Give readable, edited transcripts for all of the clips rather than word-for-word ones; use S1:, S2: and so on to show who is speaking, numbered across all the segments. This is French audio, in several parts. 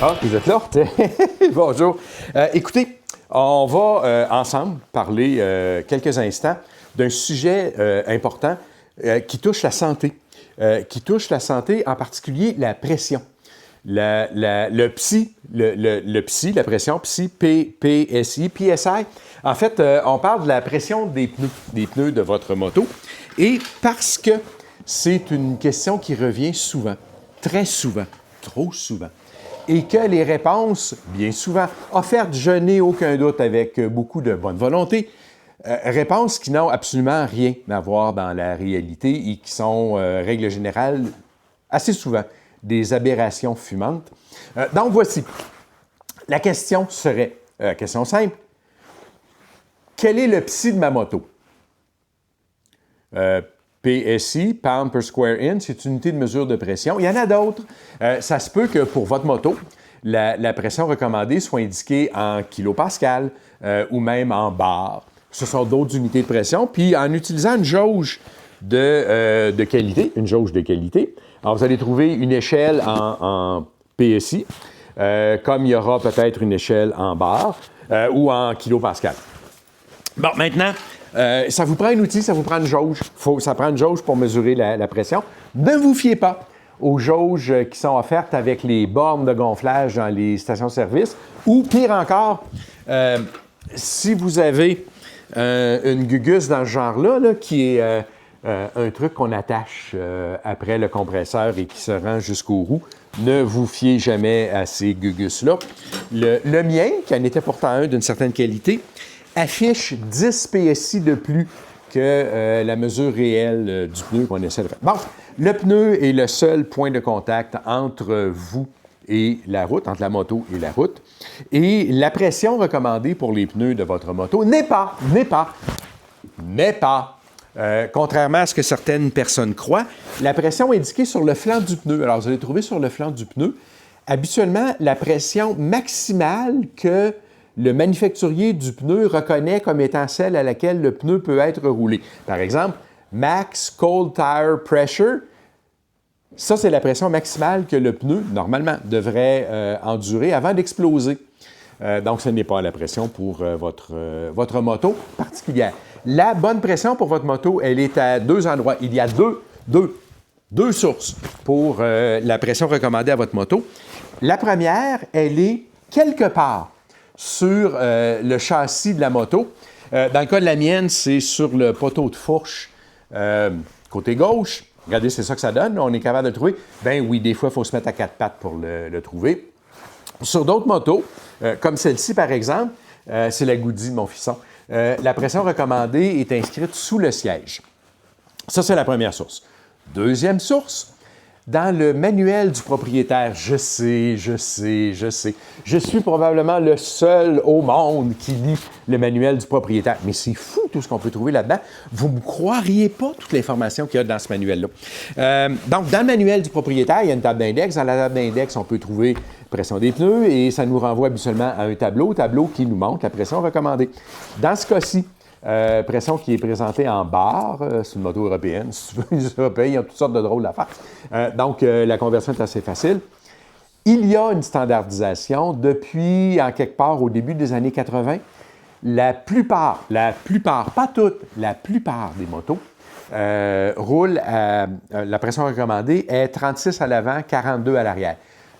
S1: Ah, vous êtes là? Bonjour. Écoutez, on va ensemble parler quelques instants d'un sujet important qui touche la santé. En particulier la pression. Le PSI, la pression, PSI, PSI. En fait, on parle de la pression des pneus de votre moto. Et parce que c'est une question qui revient souvent, très souvent, trop souvent, et que les réponses, bien souvent, offertes, je n'ai aucun doute avec beaucoup de bonne volonté, réponses qui n'ont absolument rien à voir dans la réalité et qui sont, règle générale, assez souvent, des aberrations fumantes. Donc, voici. La question serait, question simple, quel est le PSI de ma moto? PSI, pound per square inch, c'est une unité de mesure de pression. Il y en a d'autres. Ça se peut que pour votre moto, la pression recommandée soit indiquée en kilopascal ou même en bar. Ce sont d'autres unités de pression. Puis en utilisant une jauge de qualité, alors vous allez trouver une échelle en PSI, comme il y aura peut-être une échelle en bar ou en kilopascal. Bon, maintenant, ça vous prend un outil, ça vous prend une jauge. Ça prend une jauge pour mesurer la pression. Ne vous fiez pas aux jauges qui sont offertes avec les bornes de gonflage dans les stations-service. Ou, pire encore, si vous avez une gugus dans ce genre-là, qui est un truc qu'on attache après le compresseur et qui se rend jusqu'aux roues, ne vous fiez jamais à ces gugus-là. Le mien, qui en était pourtant un d'une certaine qualité, affiche 10 PSI de plus que la mesure réelle du pneu qu'on essaie de faire. Bon, le pneu est le seul point de contact entre vous et la route, entre la moto et la route. Et la pression recommandée pour les pneus de votre moto n'est pas, contrairement à ce que certaines personnes croient, la pression indiquée sur le flanc du pneu. Alors, vous allez trouver sur le flanc du pneu, habituellement, la pression maximale que le manufacturier du pneu reconnaît comme étant celle à laquelle le pneu peut être roulé. Par exemple, Max Cold Tire Pressure, ça, c'est la pression maximale que le pneu, normalement, devrait endurer avant d'exploser. Donc, ce n'est pas la pression pour votre moto particulière. La bonne pression pour votre moto, elle est à deux endroits. Il y a deux sources pour la pression recommandée à votre moto. La première, elle est quelque part sur le châssis de la moto. Dans le cas de la mienne, c'est sur le poteau de fourche côté gauche. Regardez, c'est ça que ça donne. On est capable de le trouver. Ben oui, des fois, il faut se mettre à quatre pattes pour le trouver. Sur d'autres motos, comme celle-ci, par exemple, c'est la Goody de mon fisson. La pression recommandée est inscrite sous le siège. Ça, c'est la première source. Deuxième source, dans le manuel du propriétaire, je sais. Je suis probablement le seul au monde qui lit le manuel du propriétaire. Mais c'est fou tout ce qu'on peut trouver là-dedans. Vous ne me croiriez pas toute l'information qu'il y a dans ce manuel-là. Donc, dans le manuel du propriétaire, il y a une table d'index. Dans la table d'index, on peut trouver pression des pneus et ça nous renvoie habituellement à un tableau qui nous montre la pression recommandée. Dans ce cas-ci, pression qui est présentée en bar, c'est une moto européenne. Si tu veux, les Européens, ils ont toutes sortes de drôles d'affaires. Donc, la conversion est assez facile. Il y a une standardisation depuis, en quelque part, au début des années 80. La plupart, pas toutes, la plupart des motos roulent à la pression recommandée est 36 à l'avant, 42 à l'arrière.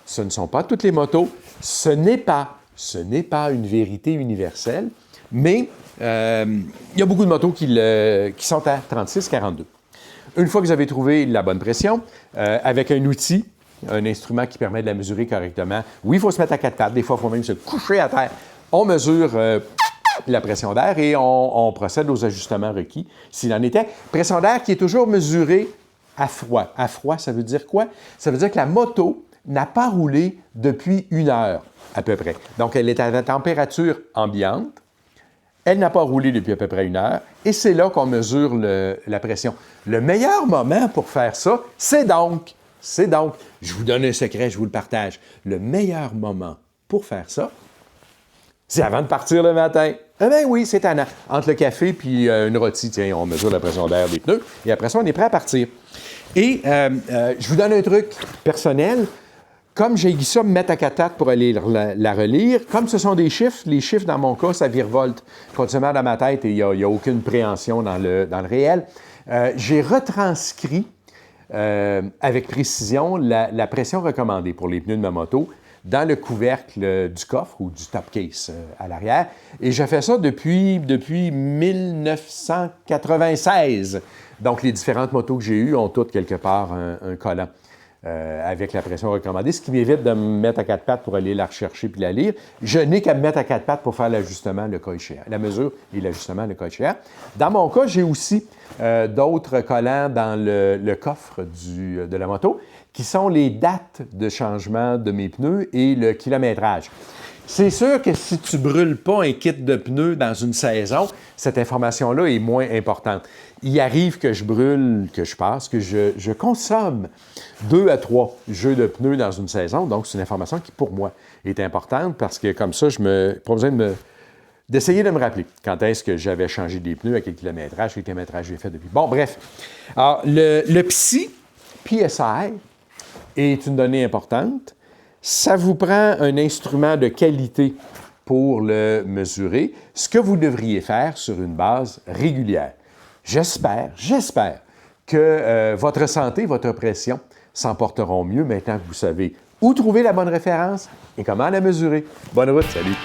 S1: Ce ne sont pas toutes les motos. Ce n'est pas une vérité universelle, mais il y a beaucoup de motos qui sont à 36-42. Une fois que vous avez trouvé la bonne pression, avec un outil, un instrument qui permet de la mesurer correctement, oui, il faut se mettre à quatre pattes, des fois, il faut même se coucher à terre. On mesure la pression d'air et on procède aux ajustements requis, s'il en était. Pression d'air qui est toujours mesurée à froid. À froid, ça veut dire quoi? Ça veut dire que la moto n'a pas roulé depuis 1 heure, à peu près. Donc, elle est à la température ambiante. Elle n'a pas roulé depuis à peu près 1 heure. Et c'est là qu'on mesure la pression. Le meilleur moment pour faire ça, c'est donc, je vous donne un secret, je vous le partage. Le meilleur moment pour faire ça, c'est avant de partir le matin. Eh bien oui, c'est tannant. Entre le café puis une rôtie, tiens, on mesure la pression d'air des pneus. Et après ça, on est prêt à partir. Et je vous donne un truc personnel. Comme j'ai dit ça, me mettre à 4 pattes pour aller la relire, comme ce sont des chiffres, les chiffres, dans mon cas, ça virevolte continuellement dans ma tête et il n'y a aucune préhension dans le réel. J'ai retranscrit avec précision la pression recommandée pour les pneus de ma moto dans le couvercle du coffre ou du top case à l'arrière. Et je fais ça depuis 1996. Donc, les différentes motos que j'ai eues ont toutes quelque part un collant avec la pression recommandée, ce qui m'évite de me mettre à 4 pattes pour aller la rechercher puis la lire. Je n'ai qu'à me mettre à 4 pattes pour faire l'ajustement, le cas échéant, la mesure et l'ajustement, le cas échéant. Dans mon cas, j'ai aussi d'autres collants dans le coffre de la moto, qui sont les dates de changement de mes pneus et le kilométrage. C'est sûr que si tu ne brûles pas un kit de pneus dans une saison, cette information-là est moins importante. Il arrive que je brûle, que je consomme 2 à 3 jeux de pneus dans une saison. Donc, c'est une information qui, pour moi, est importante parce que comme ça, je n'ai pas besoin d'essayer de me rappeler quand est-ce que j'avais changé des pneus, à quel kilométrage j'ai fait depuis. Bon, bref. Alors, le PSI est une donnée importante. Ça vous prend un instrument de qualité pour le mesurer, ce que vous devriez faire sur une base régulière. J'espère que votre santé, votre pression s'en porteront mieux maintenant que vous savez où trouver la bonne référence et comment la mesurer. Bonne route, salut!